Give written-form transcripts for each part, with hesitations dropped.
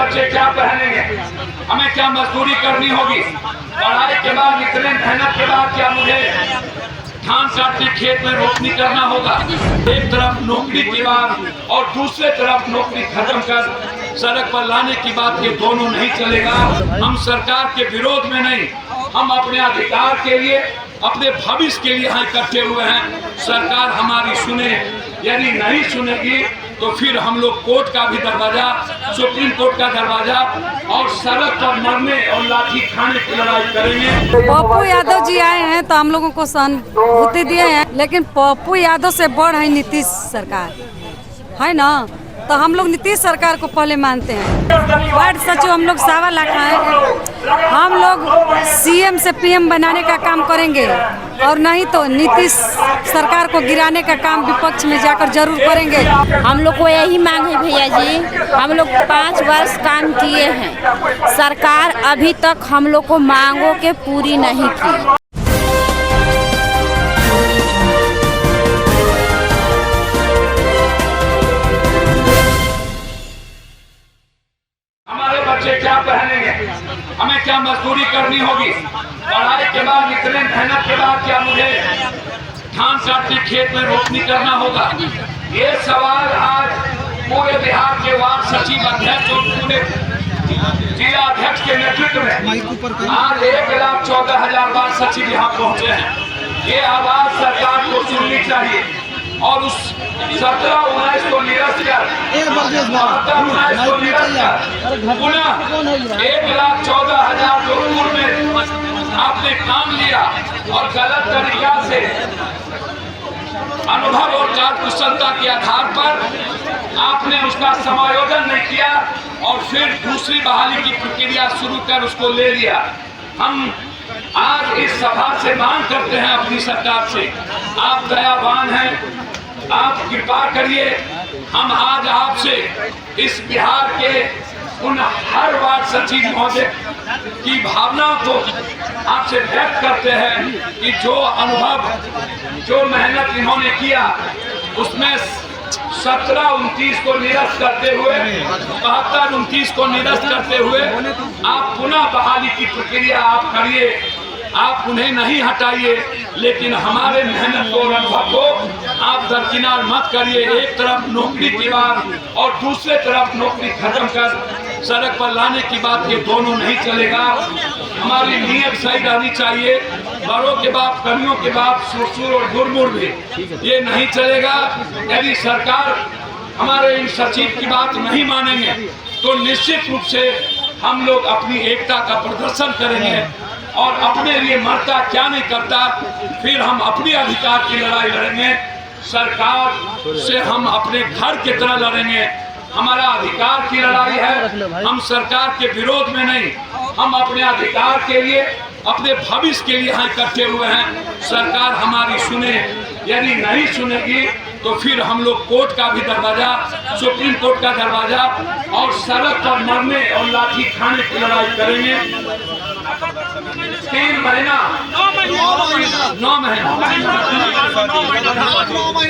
बच्चे क्या पहनेंगे, हमें क्या मजदूरी करनी होगी, पढ़ाई के बाद इतने मेहनत के बाद क्या मुझे धान काटने खेत में रोपनी करना होगा। एक तरफ नौकरी की बात और दूसरे तरफ नौकरी खत्म कर सड़क पर लाने की बात, ये दोनों नहीं चलेगा। हम सरकार के विरोध में नहीं, हम अपने अधिकार के लिए, अपने भविष्य के लिए यहाँ इकट्ठे हुए हैं। सरकार हमारी सुने, यदि नहीं सुनेगी तो फिर हम लोग कोर्ट का भी दरवाजा, सुप्रीम कोर्ट का दरवाजा और सड़क पर मरने और लाठी खाने की लड़ाई करेंगे। पप्पू यादव जी आए हैं तो हम लोगों को सहानुभूति दिए हैं, लेकिन पप्पू यादव से बड़ है नीतीश सरकार, है ना। तो हम लोग नीतीश सरकार को पहले मानते हैं। वार्ड सचिव हम लोग 1.25 लाख हैं। हम लोग सीएम से पीएम बनाने का काम करेंगे और नहीं तो नीतीश सरकार को गिराने का काम विपक्ष में जाकर जरूर करेंगे। हम लोग को यही मांग है भैया जी, हम लोग 5 वर्ष काम किए हैं, सरकार अभी तक हम लोग को मांगों के पूरी नहीं की। बच्चे क्या पहनेंगे, हमें क्या मजदूरी करनी होगी, पढ़ाई के बाद इतने मेहनत के बाद क्या मुझे धान काटने खेत में रोपनी करना होगा। ये सवाल आज पूरे बिहार के वार्ड सचिव अध्यक्ष और पूरे जिला अध्यक्ष के नेतृत्व में आज 1,14,000 वार्ड सचिव यहाँ पहुँचे हैं। ये आवाज सरकार को सुननी चाहिए और उस 17-19 को निरस्त कर, 17-19 को निरस्त कर पुनः 1,14,000 जो पूर्व में आपने काम लिया और गलत तरीका से अनुभव और कार्यकुशलता के आधार पर आपने उसका समायोजन नहीं किया और फिर दूसरी बहाली की प्रक्रिया शुरू कर उसको ले लिया। हम आज इस सभा से मांग करते हैं अपनी सरकार से, आप दयावान हैं, आप कृपा करिए। हम आज आपसे इस बिहार के उन हर वार्ड सचिव महोदय की भावना को आपसे व्यक्त करते हैं कि जो अनुभव, जो मेहनत इन्होंने किया उसमें 17-29 को निरस्त करते हुए, 72-29 को निरस्त करते हुए आप पुनः बहाली की प्रक्रिया आप करिए। आप उन्हें नहीं हटाइए, लेकिन हमारे मेहनत को और अनुभव को आप दरकिनार मत करिए। एक तरफ नौकरी की बात और दूसरे तरफ नौकरी खत्म कर सड़क पर लाने की बात, ये दोनों नहीं चलेगा। हमारी नीयत सही रहनी चाहिए। बड़ों के बाप, कमियों के बाप, सुरसुर और गुरमुर भी ये नहीं चलेगा। यदि सरकार हमारे इन सचिव की बात नहीं मानेंगे तो निश्चित रूप से हम लोग अपनी एकता का प्रदर्शन करेंगे और अपने लिए मरता क्या नहीं करता, फिर हम अपने अधिकार की लड़ाई लड़ेंगे। सरकार से हम अपने घर की तरह लड़ेंगे। हमारा अधिकार की लड़ाई है, हम सरकार के विरोध में नहीं, हम अपने अधिकार के लिए, अपने भविष्य के लिए यहाँ इकट्ठे हुए हैं। सरकार हमारी सुने, यदि नहीं सुनेगी तो फिर हम लोग कोर्ट का भी दरवाजा, सुप्रीम कोर्ट का दरवाजा और सड़क पर मरने और लाठी खाने की लड़ाई करेंगे। 3 महीना 9 महीना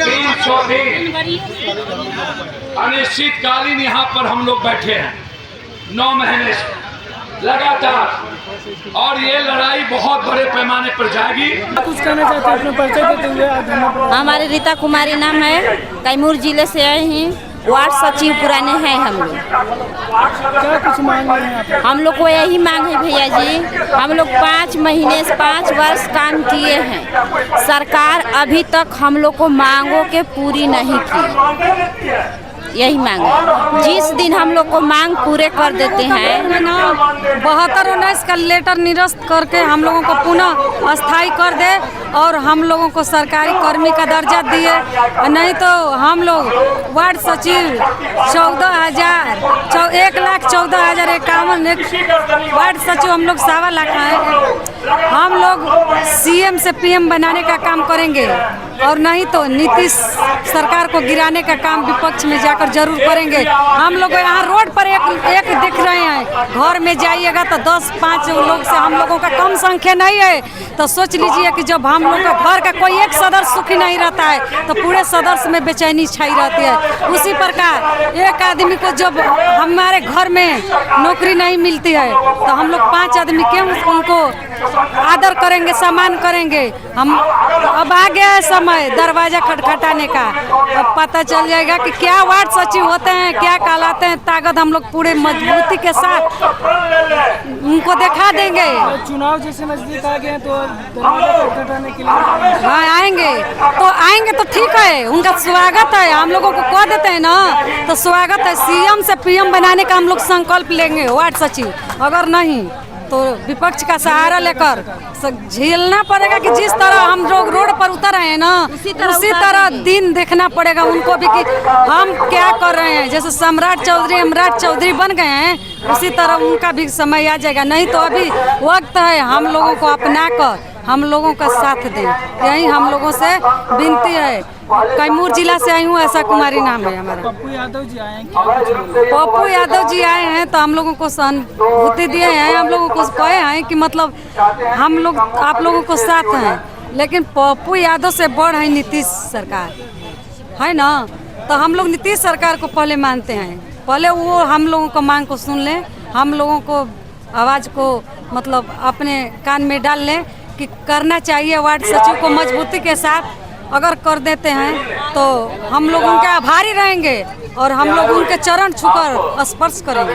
300 दिन अनिश्चितकालीन यहाँ पर हम लोग बैठे हैं 9 महीने से लगातार, और ये लड़ाई बहुत बड़े पैमाने पर जाएगी। कुछ कहना चाहते हैं अपने परिचय देते हुए? हमारे रीता कुमारी नाम है, कैमूर जिले से आए हैं, वार्ड सचिव पुराने हैं हम लोग। क्या कुछ मांग रहे हैं? हम लोग को यही मांग है भैया जी, हम लोग 5 महीने से 5 वर्ष काम किए हैं, सरकार अभी तक हम लोग को मांगों के पूरी नहीं की। यही मांग है, जिस दिन हम लोग को मांग पूरे कर देते हैं ना 72-19 का लेटर निरस्त करके हम लोगों को पुनः अस्थायी कर दे और हम लोगों को सरकारी कर्मी का दर्जा दिए, नहीं तो हम लोग वार्ड सचिव 1,14,051 वार्ड सचिव हम लोग 1.25 लाख हैं। हम लोग सीएम से पीएम बनाने का काम करेंगे और नहीं तो नीतीश सरकार को गिराने का काम विपक्ष में जाकर जरूर करेंगे। हम लोग यहाँ रोड पर एक दिख रहे हैं घर में जाइएगा तो 10-5 लोग से हम लोगों का कम संख्या नहीं है, तो सोच लीजिए कि जब हम लोग का घर का कोई एक सदस्य सुखी नहीं रहता है तो पूरे सदस्य में बेचैनी छाई रहती है। उसी प्रकार एक आदमी को जब हमारे घर में नौकरी नहीं मिलती है तो हम लोग 5 आदमी क्यों उनको आदर करेंगे, सम्मान करेंगे। हम अब आ गया है समय दरवाजा खटखटाने का, अब पता चल जाएगा कि क्या वार्ड सचिव होते हैं, क्या कहलाते हैं। ताकत हम लोग पूरे मजबूती के साथ उनको दिखा देंगे। तो चुनाव जैसे नजदीक आ गए तो दरवाजा खटखटाने के लिए हाँ आएंगे तो ठीक है, उनका स्वागत है। हम लोगों को कह देते हैं ना तो स्वागत है। सीएम से पीएम बनाने का हम लोग संकल्प लेंगे वार्ड सचिव, अगर नहीं तो विपक्ष का सहारा लेकर झेलना पड़ेगा कि जिस तरह हम लोग रोड पर उतर रहे हैं ना उसी तरह दिन देखना पड़ेगा उनको भी कि हम क्या कर रहे हैं। जैसे सम्राट चौधरी बन गए हैं उसी तरह उनका भी समय आ जाएगा। नहीं तो अभी वक्त है हम लोगों को अपना कर हम लोगों का साथ दें, यही हम लोगों से विनती है। कैमूर जिला से आई हूँ, ऐसा कुमारी नाम है हमारा। पप्पू यादव जी आए हैं, क्या कुछ बोले? पप्पू यादव जी आए हैं तो हम लोगों को सहानुभूति दिए हैं, हम लोगों को कहे हैं कि मतलब हम लोग आप लोगों को साथ हैं। लेकिन पप्पू यादव से बड़ है नीतीश सरकार, है ना। तो हम लोग नीतीश सरकार को पहले मानते हैं, पहले वो हम लोगों को मांग को सुन लें, हम लोगों को आवाज़ को मतलब अपने कान में डाल लें कि करना चाहिए वार्ड सचिव को मजबूती के साथ। अगर कर देते हैं तो हम लोग उनके आभारी रहेंगे और हम लोग उनके चरण छूकर स्पर्श करेंगे।